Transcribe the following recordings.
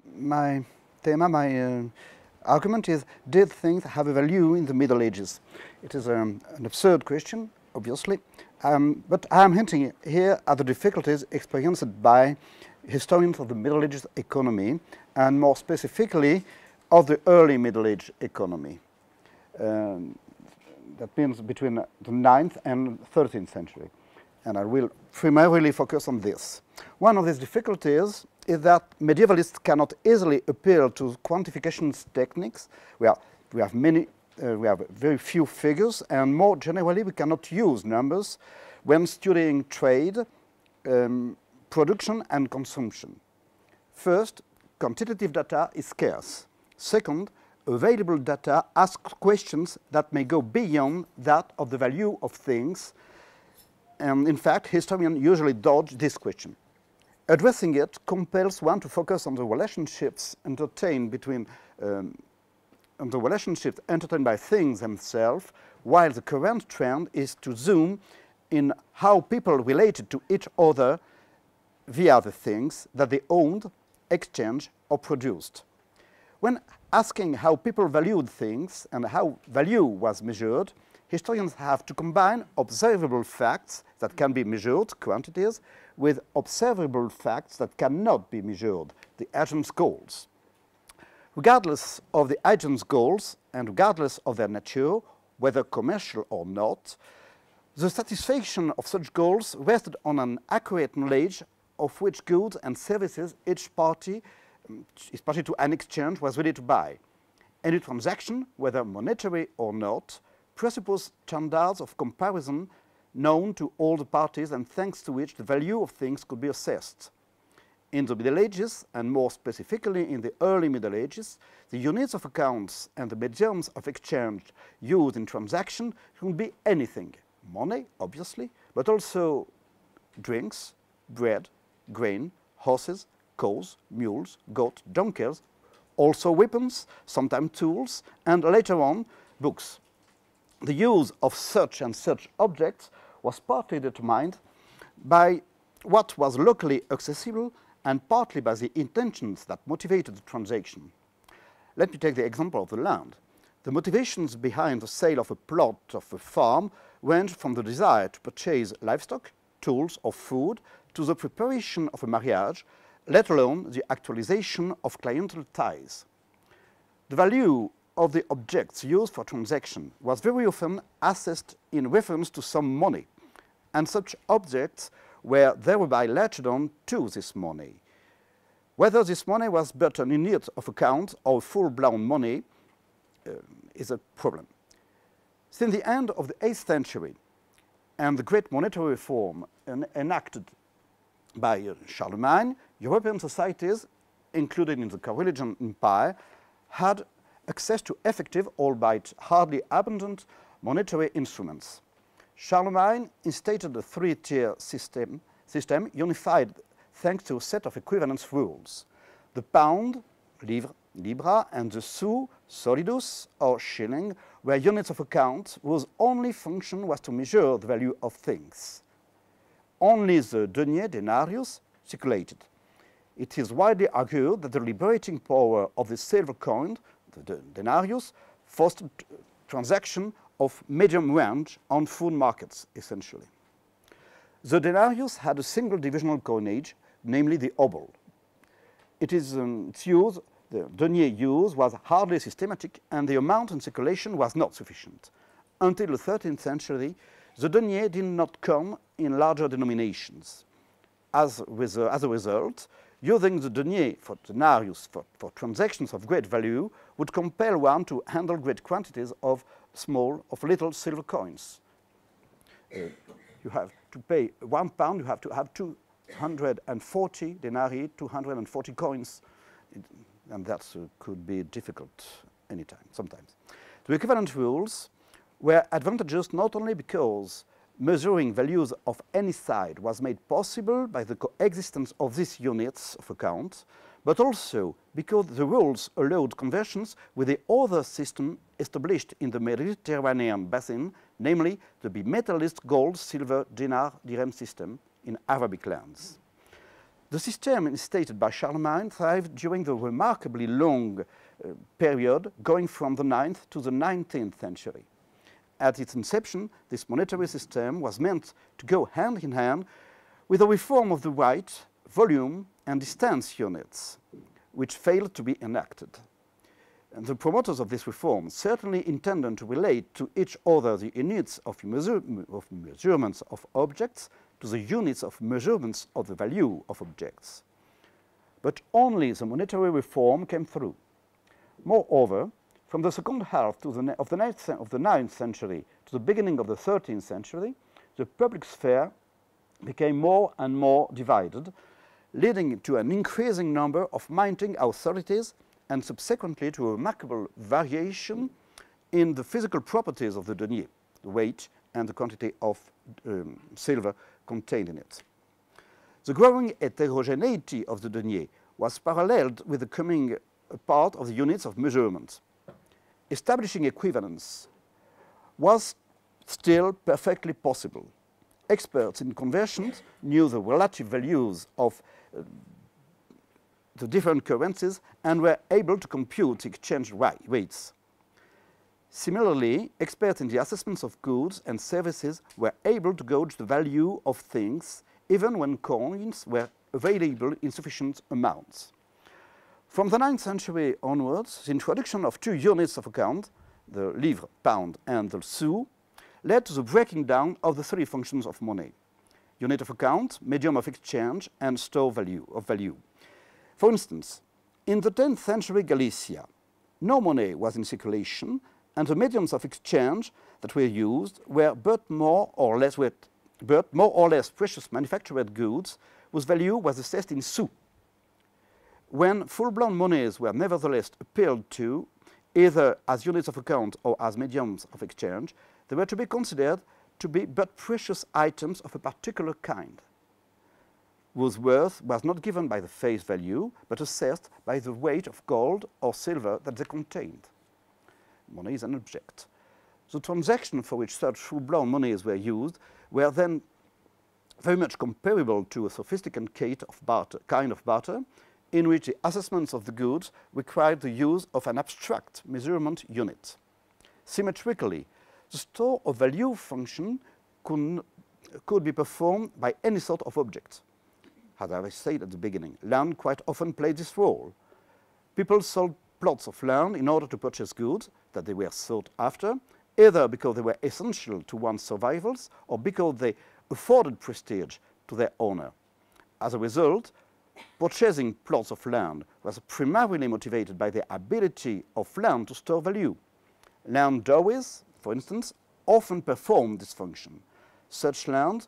My argument is, did things have a value in the Middle Ages? It is an absurd question, obviously, but I am hinting here at the difficulties experienced by historians of the Middle Ages economy, and more specifically of the early Middle Age economy. That means between the 9th and 13th century. And I will primarily focus on this. One of these difficulties is that medievalists cannot easily appeal to quantification techniques. We have very few figures, and more generally, we cannot use numbers when studying trade, production, and consumption. First, quantitative data is scarce. Second, available data asks questions that may go beyond that of the value of things. And in fact, historians usually dodge this question. Addressing it compels one to focus on the relationships entertained by things themselves, while the current trend is to zoom in how people related to each other via the things that they owned, exchanged, or produced. When asking how people valued things and how value was measured, historians have to combine observable facts that can be measured, quantities, with observable facts that cannot be measured, the agent's goals. Regardless of the agent's goals and regardless of their nature, whether commercial or not, the satisfaction of such goals rested on an accurate knowledge of which goods and services each party to an exchange was ready to buy. Any transaction, whether monetary or not, presupposed standards of comparison known to all the parties and thanks to which the value of things could be assessed. In the Middle Ages, and more specifically in the early Middle Ages, the units of accounts and the mediums of exchange used in transaction could be anything. Money, obviously, but also drinks, bread, grain, horses, cows, mules, goats, donkeys, also weapons, sometimes tools, and later on, books. The use of such and such objects was partly determined by what was locally accessible and partly by the intentions that motivated the transaction. Let me take the example of the land. The motivations behind the sale of a plot of a farm range from the desire to purchase livestock, tools, or food to the preparation of a marriage, let alone the actualization of cliental ties. The value of the objects used for transaction was very often assessed in reference to some money, and such objects were thereby latched on to this money. Whether this money was but an unit of account or full-blown money is a problem. Since the end of the 8th century and the great monetary reform enacted by Charlemagne, European societies, including in the co-religion empire, had access to effective, albeit hardly abundant, monetary instruments. Charlemagne instated a three-tier system unified thanks to a set of equivalence rules. The pound, livre, libra, and the sou, solidus, or shilling, were units of account whose only function was to measure the value of things. Only the denier, denarius, circulated. It is widely argued that the liberating power of the silver coin, the denarius, fostered transaction of medium range on food markets, essentially. The denarius had a single divisional coinage, namely the obol. Its use, the denier use, was hardly systematic, and the amount in circulation was not sufficient. Until the 13th century, the denier did not come in larger denominations. As a result, using the denier for denarius for transactions of great value would compel one to handle great quantities of little silver coins. You have to pay £1, you have to have 240 denarii, 240 coins, and that could be difficult anytime, sometimes. The equivalent rules were advantageous not only because measuring values of any side was made possible by the coexistence of these units of account, but also because the rules allowed conversions with the other system established in the Mediterranean basin, namely the bimetallist gold, silver, dinar, dirham system in Arabic lands. The system instated by Charlemagne thrived during the remarkably long period going from the 9th to the 19th century. At its inception, this monetary system was meant to go hand in hand with the reform of the weight, volume, and distance units, which failed to be enacted. And the promoters of this reform certainly intended to relate to each other the units of measurements of objects to the units of measurements of the value of objects. But only the monetary reform came through. Moreover, from the second half of the 9th century to the beginning of the 13th century, the public sphere became more and more divided, leading to an increasing number of mounting authorities and subsequently to a remarkable variation in the physical properties of the denier, the weight and the quantity of silver contained in it. The growing heterogeneity of the denier was paralleled with the coming apart of the units of measurement. Establishing equivalence was still perfectly possible. Experts in conversions knew the relative values of the different currencies and were able to compute the exchange rates. Similarly, experts in the assessments of goods and services were able to gauge the value of things even when coins were available in sufficient amounts. From the 9th century onwards, the introduction of two units of account, the livre, pound, and the sou, led to the breaking down of the three functions of money: unit of account, medium of exchange, and store of value. For instance, in the 10th century Galicia, no money was in circulation, and the mediums of exchange that were used were but more or less precious manufactured goods whose value was assessed in sous. When full-blown monies were nevertheless appealed to, either as units of account or as mediums of exchange, they were to be considered to be but precious items of a particular kind, whose worth was not given by the face value, but assessed by the weight of gold or silver that they contained. Money is an object. The transactions for which such full-blown monies were used were then very much comparable to a sophisticated kind of barter, in which the assessments of the goods required the use of an abstract measurement unit. Symmetrically, the store of value function could be performed by any sort of object. As I said at the beginning, land quite often played this role. People sold plots of land in order to purchase goods that they were sought after, either because they were essential to one's survival or because they afforded prestige to their owner. As a result, purchasing plots of land was primarily motivated by the ability of land to store value. Land dowries, for instance, often performed this function. Such lands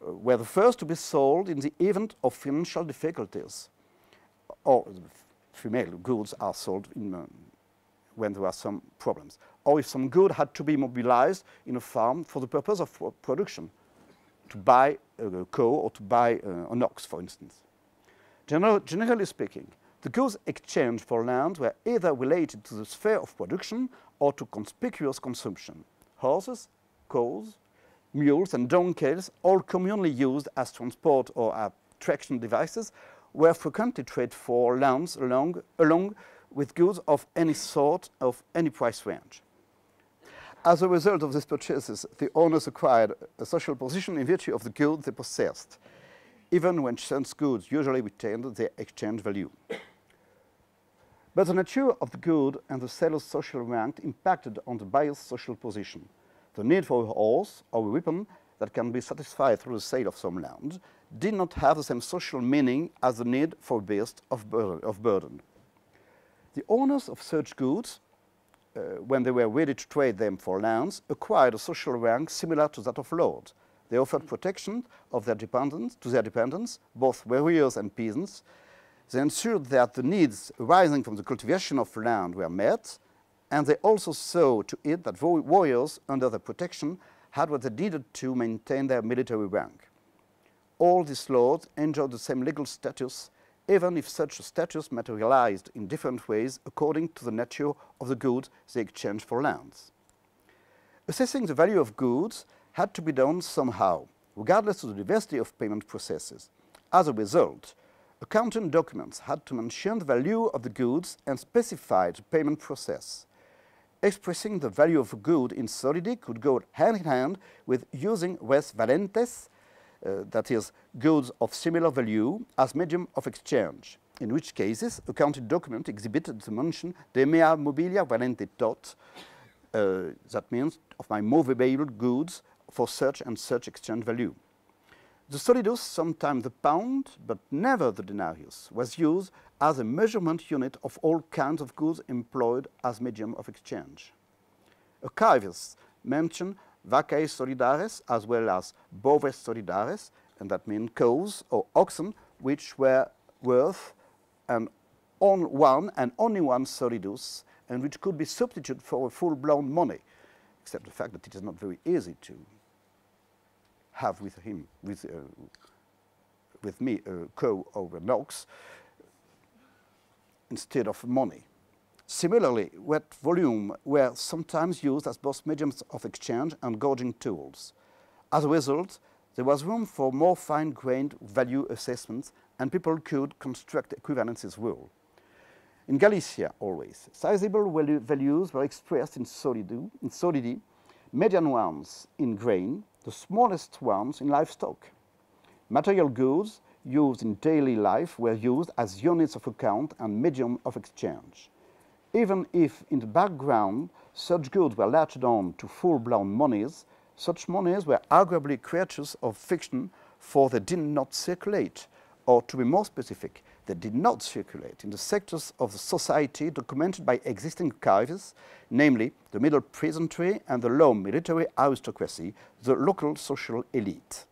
were the first to be sold in the event of financial difficulties, or female goods are sold when there are some problems, or if some good had to be mobilized in a farm for the purpose of production, to buy a cow or to buy an ox, for instance. Generally speaking, the goods exchanged for land were either related to the sphere of production or to conspicuous consumption. Horses, cows, mules, and donkeys, all commonly used as transport or traction devices, were frequently traded for lands along with goods of any sort, of any price range. As a result of these purchases, the owners acquired a social position in virtue of the goods they possessed, even when such goods usually retained their exchange value. But the nature of the good and the seller's social rank impacted on the buyer's social position. The need for a horse or a weapon that can be satisfied through the sale of some land did not have the same social meaning as the need for a beast of burden. The owners of such goods, when they were ready to trade them for lands, acquired a social rank similar to that of lords. They offered protection to their dependents, both warriors and peasants. They ensured that the needs arising from the cultivation of land were met, and they also saw to it that warriors under their protection had what they needed to maintain their military rank. All these lords enjoyed the same legal status, even if such a status materialized in different ways according to the nature of the goods they exchanged for lands. Assessing the value of goods had to be done somehow, regardless of the diversity of payment processes. As a result, accounting documents had to mention the value of the goods and specify the payment process. Expressing the value of a good in solidi could go hand in hand with using res valentes, that is, goods of similar value, as medium of exchange, in which cases accounting document exhibited the mention de mea mobilia valente tot, that means of my movable goods for such and such exchange value. The solidus, sometimes the pound, but never the denarius, was used as a measurement unit of all kinds of goods employed as medium of exchange. Archivists mention vacae solidares as well as boves solidares, and that means cows or oxen which were worth one and only one solidus, and which could be substituted for a full-blown money, except the fact that it is not very easy to have with me a cow or an ox instead of money. Similarly, wet volume were sometimes used as both mediums of exchange and gauging tools. As a result, there was room for more fine-grained value assessments, and people could construct equivalences rule. In Galicia, always, sizable values were expressed in solidi, median ones in grain, the smallest ones in livestock. Material goods used in daily life were used as units of account and medium of exchange. Even if in the background such goods were latched on to full-blown monies, such monies were arguably creatures of fiction, for they did not circulate, or to be more specific, they did not circulate in the sectors of the society documented by existing archives, namely the middle peasantry and the low military aristocracy, the local social elite.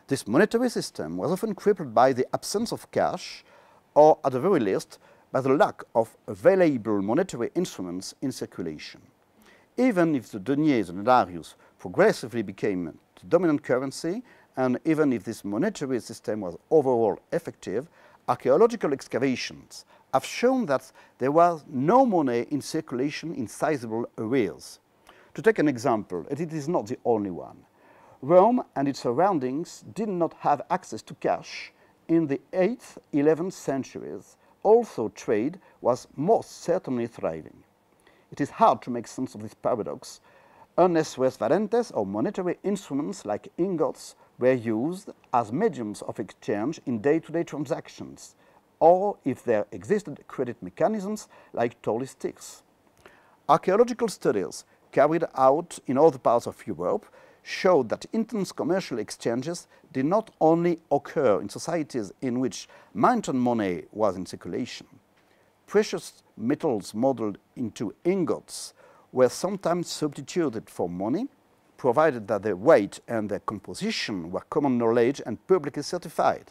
This monetary system was often crippled by the absence of cash, or at the very least, by the lack of available monetary instruments in circulation. Even if the denier, the denarius, progressively became the dominant currency, and even if this monetary system was overall effective, archaeological excavations have shown that there was no money in circulation in sizable arrears. To take an example, and it is not the only one, Rome and its surroundings did not have access to cash in the 8th, 11th centuries. Also, trade was most certainly thriving. It is hard to make sense of this paradox unless res valentes or monetary instruments like ingots were used as mediums of exchange in day-to-day transactions, or if there existed credit mechanisms like toll sticks. Archaeological studies carried out in other parts of Europe showed that intense commercial exchanges did not only occur in societies in which mountain money was in circulation. Precious metals modeled into ingots were sometimes substituted for money, provided that their weight and their composition were common knowledge and publicly certified.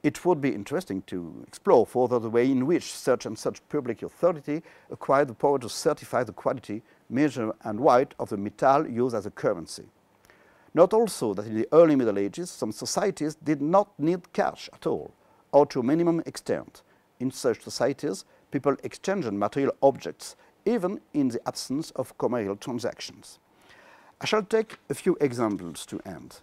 It would be interesting to explore further the way in which such and such public authority acquired the power to certify the quality, measure and weight of the metal used as a currency. Note also that in the early Middle Ages, some societies did not need cash at all, or to a minimum extent. In such societies, people exchanged material objects, even in the absence of commercial transactions. I shall take a few examples to end.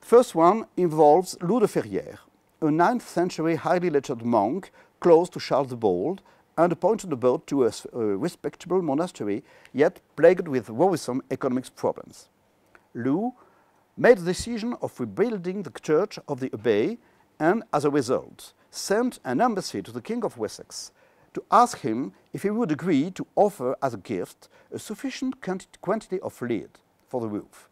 The first one involves Louis de Ferrières, a 9th century highly lettered monk close to Charles the Bold, and appointed about to a respectable monastery, yet plagued with worrisome economic problems. Louis made the decision of rebuilding the church of the abbey, and as a result sent an embassy to the King of Wessex to ask him if he would agree to offer as a gift a sufficient quantity of lead for the roof.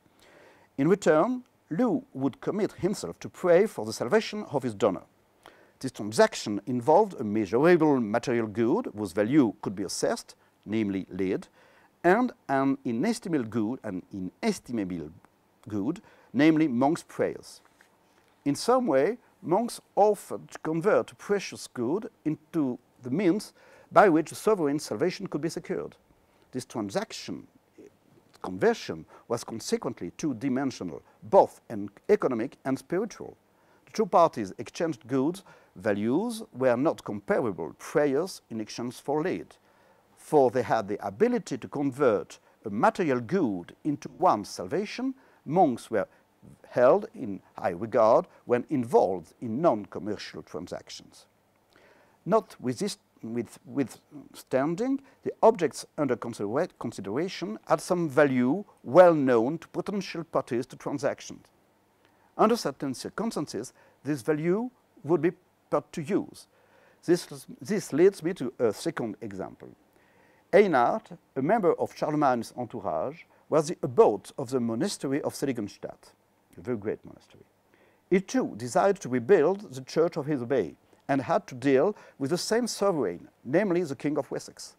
In return, Louis would commit himself to pray for the salvation of his donor. This transaction involved a measurable material good whose value could be assessed, namely lead, and an inestimable good, namely monks' prayers. In some way, monks offered to convert a precious good into the means by which the sovereign's salvation could be secured. This conversion was consequently two-dimensional, both economic and spiritual. The two parties exchanged goods, values were not comparable prayers in exchange for lead, for they had the ability to convert a material good into one's salvation. Monks were held in high regard when involved in non-commercial transactions. Notwithstanding, the objects under consideration had some value well known to potential parties to transactions. Under certain circumstances, this value would be put to use. This leads me to a second example. Einhard, a member of Charlemagne's entourage, was the abbot of the monastery of Seligenstadt, a very great monastery. He too decided to rebuild the church of his abbey and had to deal with the same sovereign, namely the King of Wessex.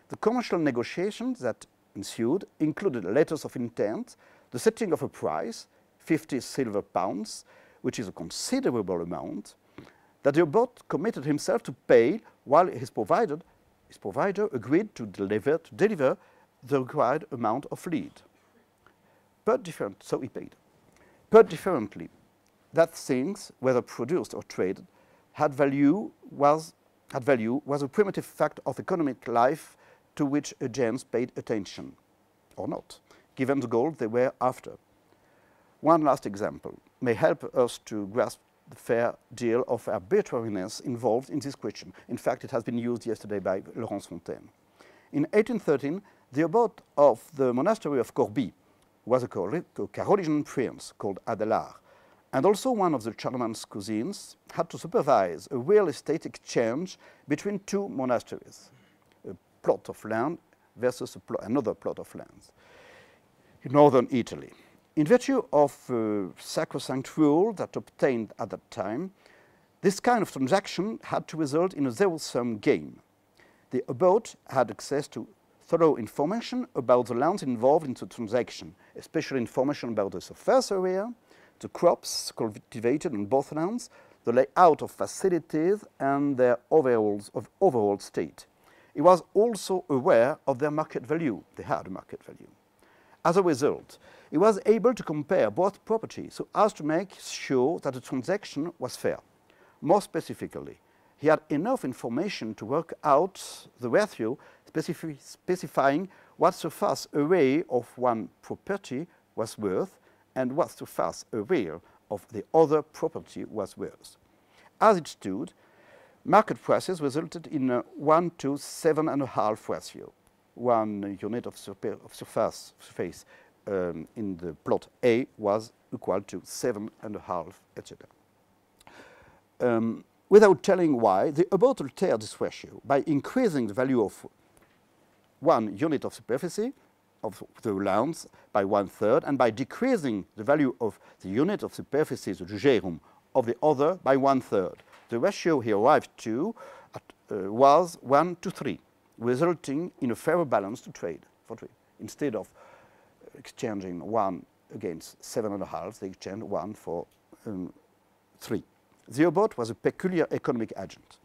The commercial negotiations that ensued included letters of intent, the setting of a price, 50 silver pounds, which is a considerable amount, that the abbot committed himself to pay while his provider agreed to deliver the required amount of lead. So he paid. Put differently, that things, whether produced or traded, had value was a primitive fact of economic life to which agents paid attention, or not, given the goal they were after. One last example may help us to grasp the fair deal of arbitrariness involved in this question. In fact, it has been used yesterday by Laurent Feller. In 1813, the abbot of the monastery of Corbie was a Carolingian prince called Adélard, and also one of the Charlemagne's cousins had to supervise a real estate exchange between two monasteries, a plot of land versus another plot of land in northern Italy. In virtue of a sacrosanct rule that obtained at that time, this kind of transaction had to result in a zero-sum game. The abbot had access to thorough information about the lands involved in the transaction, especially information about the surface area, the crops cultivated on both lands, the layout of facilities, and their overall state. He was also aware of their market value. They had a market value. As a result, he was able to compare both properties so as to make sure that the transaction was fair. More specifically, he had enough information to work out the ratio specifying what surface area of one property was worth and what surface area of the other property was worth. As it stood, market prices resulted in a 1 to 7.5 ratio. 1 unit of surface in the plot A was equal to 7.5, etc. Without telling why, the abbot altered this ratio by increasing the value of 1 unit of superficie of the lands by 1/3 and by decreasing the value of the unit of superficie, the jugerum, of the other by 1/3. The ratio he arrived to was 1 to 3. Resulting in a fairer balance to trade. Instead of exchanging 1 against 7.5, they exchanged 1 for 3. The abbot was a peculiar economic agent.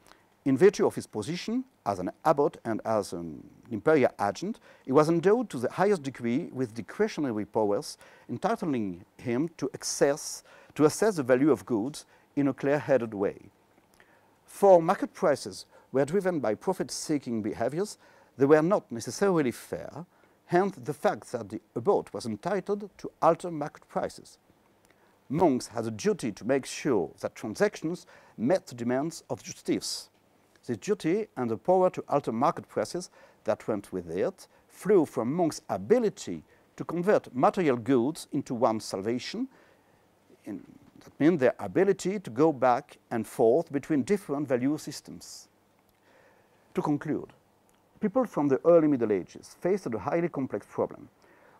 In virtue of his position as an abbot and as an imperial agent, he was endowed to the highest degree with discretionary powers, entitling him to assess the value of goods in a clear-headed way. For market prices were driven by profit-seeking behaviors, they were not necessarily fair, hence the fact that the abbot was entitled to alter market prices. Monks had a duty to make sure that transactions met the demands of justice. This duty and the power to alter market prices that went with it flew from monks' ability to convert material goods into one's salvation. That means their ability to go back and forth between different value systems. To conclude, people from the early Middle Ages faced a highly complex problem.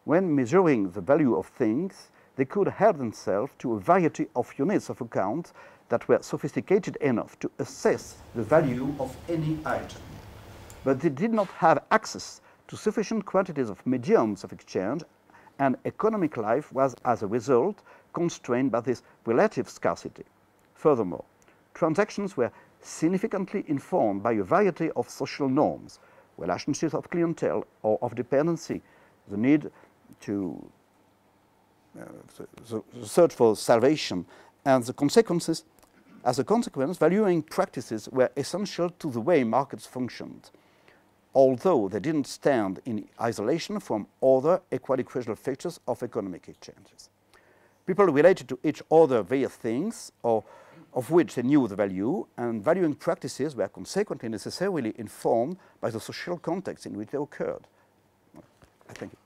When measuring the value of things, they could help themselves to a variety of units of account that were sophisticated enough to assess the value of any item. But they did not have access to sufficient quantities of mediums of exchange, and economic life was, as a result, constrained by this relative scarcity. Furthermore, transactions were significantly informed by a variety of social norms, relationships of clientele or of dependency, the need to the search for salvation, and the consequences. As a consequence, valuing practices were essential to the way markets functioned, although they didn't stand in isolation from other equally crucial features of economic exchanges. People related to each other via things, or of which they knew the value, and valuing practices were consequently necessarily informed by the social context in which they occurred. Thank you.